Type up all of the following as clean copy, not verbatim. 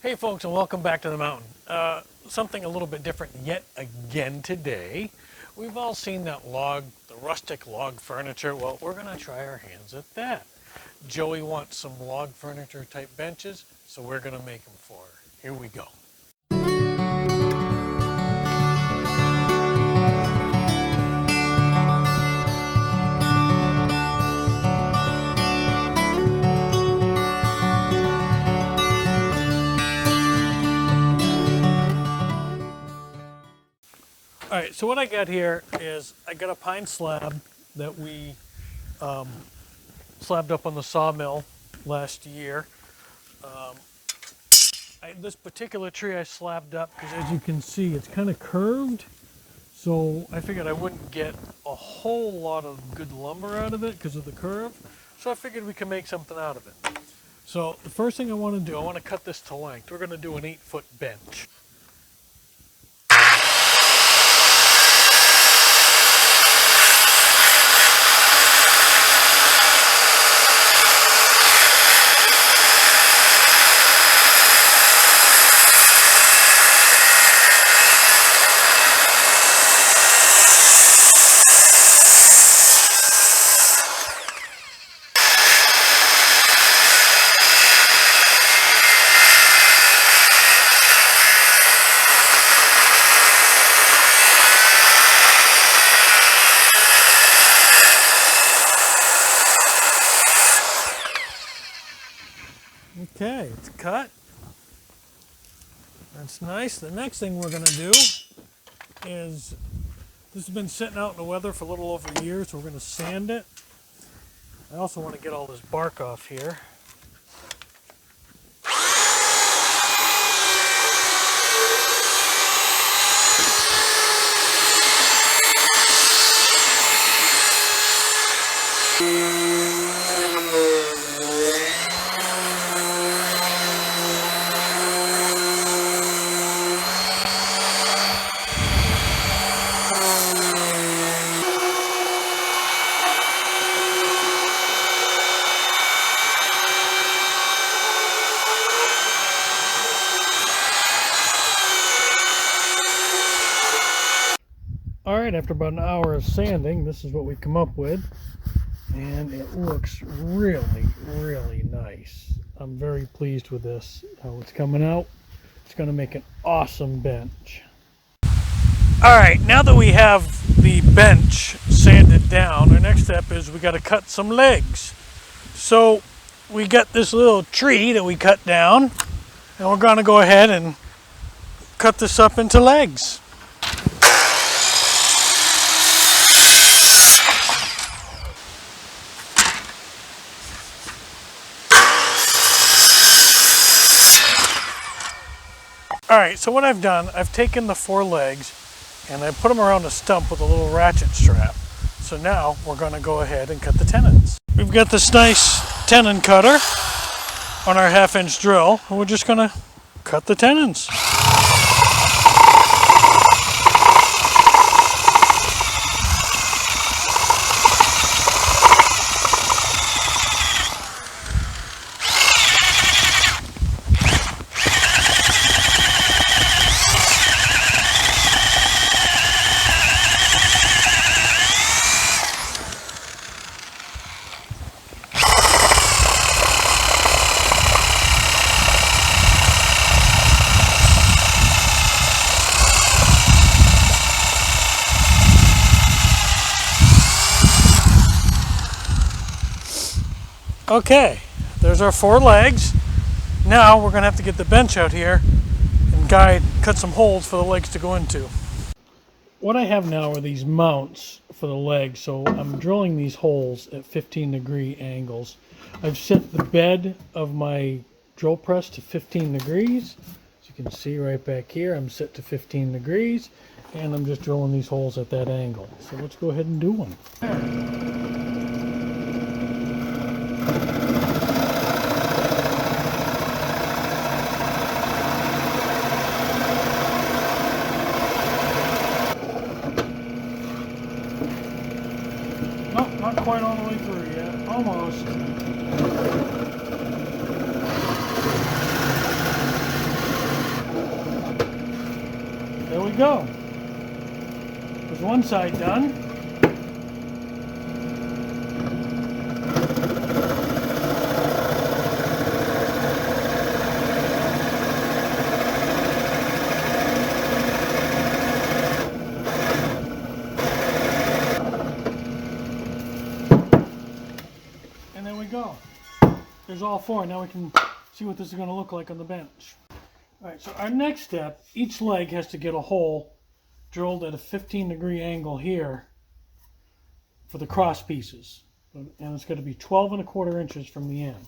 Hey folks, and welcome back to the mountain. Something a little bit different yet again today. We've all seen that log, the rustic log furniture. Well, we're going to try our hands at that. Joey wants some log furniture type benches, so we're going to make them for her. Here we go. All right, so what I got here is I got a pine slab that we slabbed up on the sawmill last year. This particular tree I slabbed up because, as you can see, it's kind of curved. So I figured I wouldn't get a whole lot of good lumber out of it because of the curve. So I figured we could make something out of it. So the first thing I want to do, I want to cut this to length. We're going to do an 8-foot bench. Okay, it's cut. That's nice. The next thing we're going to do is, this has been sitting out in the weather for a little over a year, so we're going to sand it. I also want to get all this bark off here. Alright, after about an hour of sanding, this is what we come up with. And it looks really, really nice. I'm very pleased with this, how it's coming out. It's going to make an awesome bench. Alright, now that we have the bench sanded down, our next step is we got to cut some legs. So we got this little tree that we cut down, and we're going to go ahead and cut this up into legs. Alright, so what I've done, I've taken the 4 legs and I put them around a stump with a little ratchet strap. So now we're going to go ahead and cut the tenons. We've got this nice tenon cutter on our 1/2-inch drill, and we're just going to cut the tenons. Okay, there's our 4 legs. Now we're going to have to get the bench out here and cut some holes for the legs to go into. What I have now are these mounts for the legs, so I'm drilling these holes at 15-degree angles. I've set the bed of my drill press to 15 degrees. As you can see right back here, I'm set to 15 degrees, and I'm just drilling these holes at that angle. So let's go ahead and do one. Not quite all the way through yet, almost. we go. There's one side done. And there we go. There's all four. Now we can see what this is going to look like on the bench. Alright, so our next step, each leg has to get a hole drilled at a 15-degree angle here for the cross pieces. And it's going to be 12 1/4 inches from the end.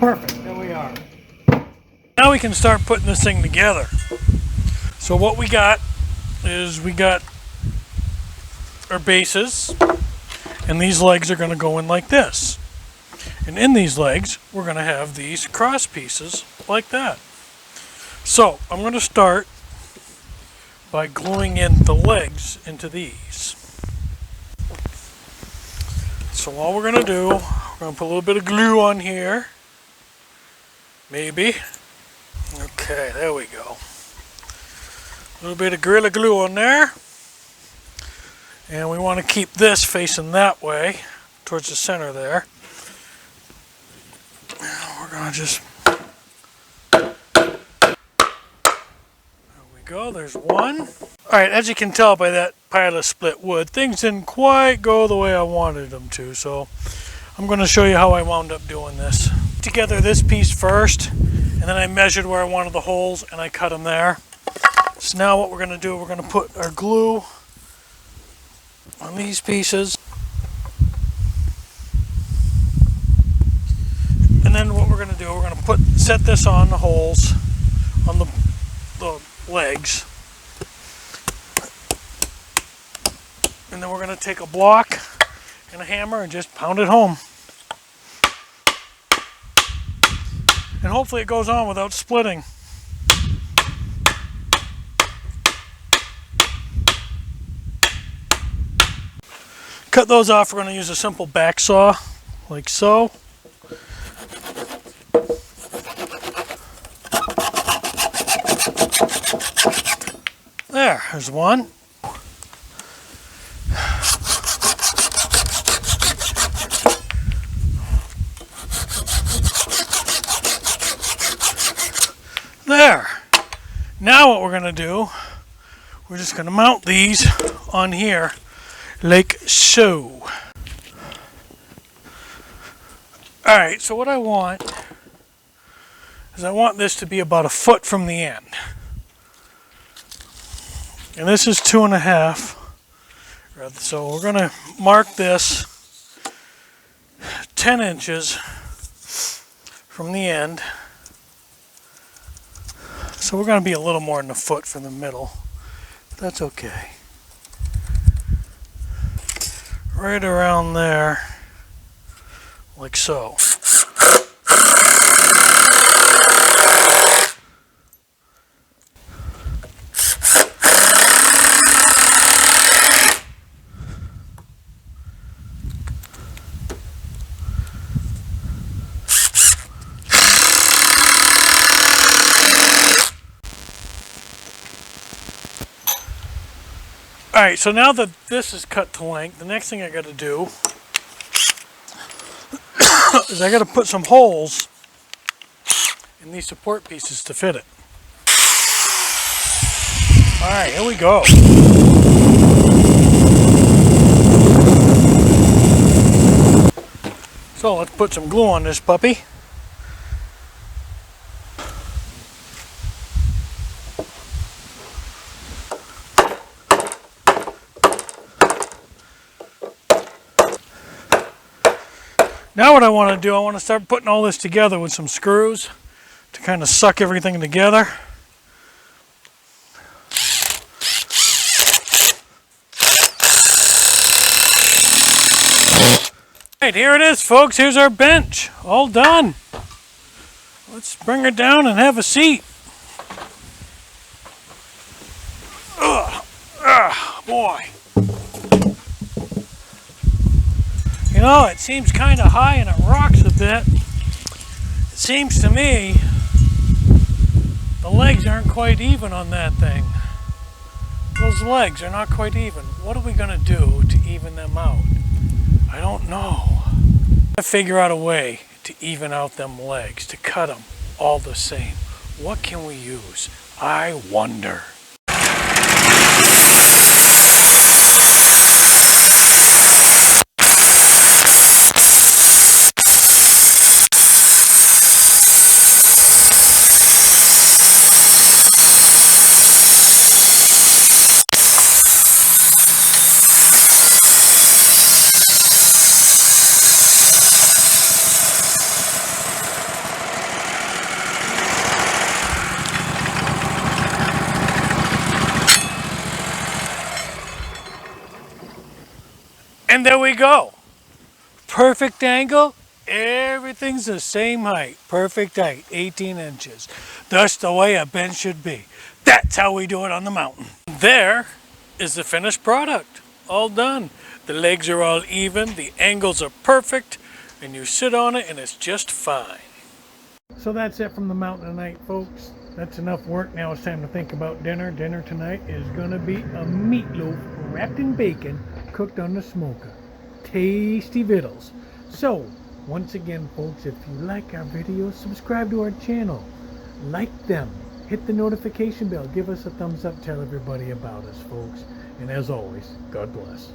Perfect, there we are. Now we can start putting this thing together. So what we got is we got our bases, and these legs are going to go in like this. And in these legs, we're going to have these cross pieces like that. So I'm going to start by gluing in the legs into these. So all we're going to do, we're going to put a little bit of glue on here. Maybe. Okay, there we go. A little bit of Gorilla Glue on there. And we want to keep this facing that way, towards the center there. We're going to just... There we go, there's one. Alright, as you can tell by that pile of split wood, things didn't quite go the way I wanted them to, so I'm going to show you how I wound up doing this. Together this piece first, and then I measured where I wanted the holes and I cut them there. So now what we're going to do, we're going to put our glue on these pieces, and then what we're going to do, we're going to set this on the holes on the legs, and then we're going to take a block and a hammer and just pound it home. And hopefully it goes on without splitting. Cut those off. We're going to use a simple back saw, like so. There's one. There. Now what we're going to do, we're just going to mount these on here like so. Alright, so what I want is I want this to be about 1 foot from the end. And this is 2.5. So we're going to mark this 10 inches from the end. So we're going to be a little more than 1 foot from the middle, but that's okay. Right around there, like so. Alright, so now that this is cut to length, the next thing I got to do is I got to put some holes in these support pieces to fit it. Alright, here we go. So let's put some glue on this puppy. Now what I want to do, I want to start putting all this together with some screws to kind of suck everything together. Alright, here it is, folks. Here's our bench. All done. Let's bring her down and have a seat. Boy. You know, it seems kind of high and it rocks a bit. It seems to me the legs aren't quite even on that thing. Those legs are not quite even. What are we going to do to even them out? I don't know. I figure out a way to even out them legs, to cut them all the same. What can we use? I wonder. And there we go. Perfect angle. Everything's the same height. Perfect height, 18 inches. That's the way a bench should be. That's how we do it on the mountain. There is the finished product. All done. The legs are all even. The angles are perfect. And you sit on it and it's just fine. So that's it from the mountain tonight, folks. That's enough work. Now it's time to think about dinner. Dinner tonight is going to be a meatloaf wrapped in bacon, cooked on the smoker. Tasty vittles. So, once again, folks, if you like our videos, subscribe to our channel. Like them. Hit the notification bell. Give us a thumbs up. Tell everybody about us, folks. And as always, God bless.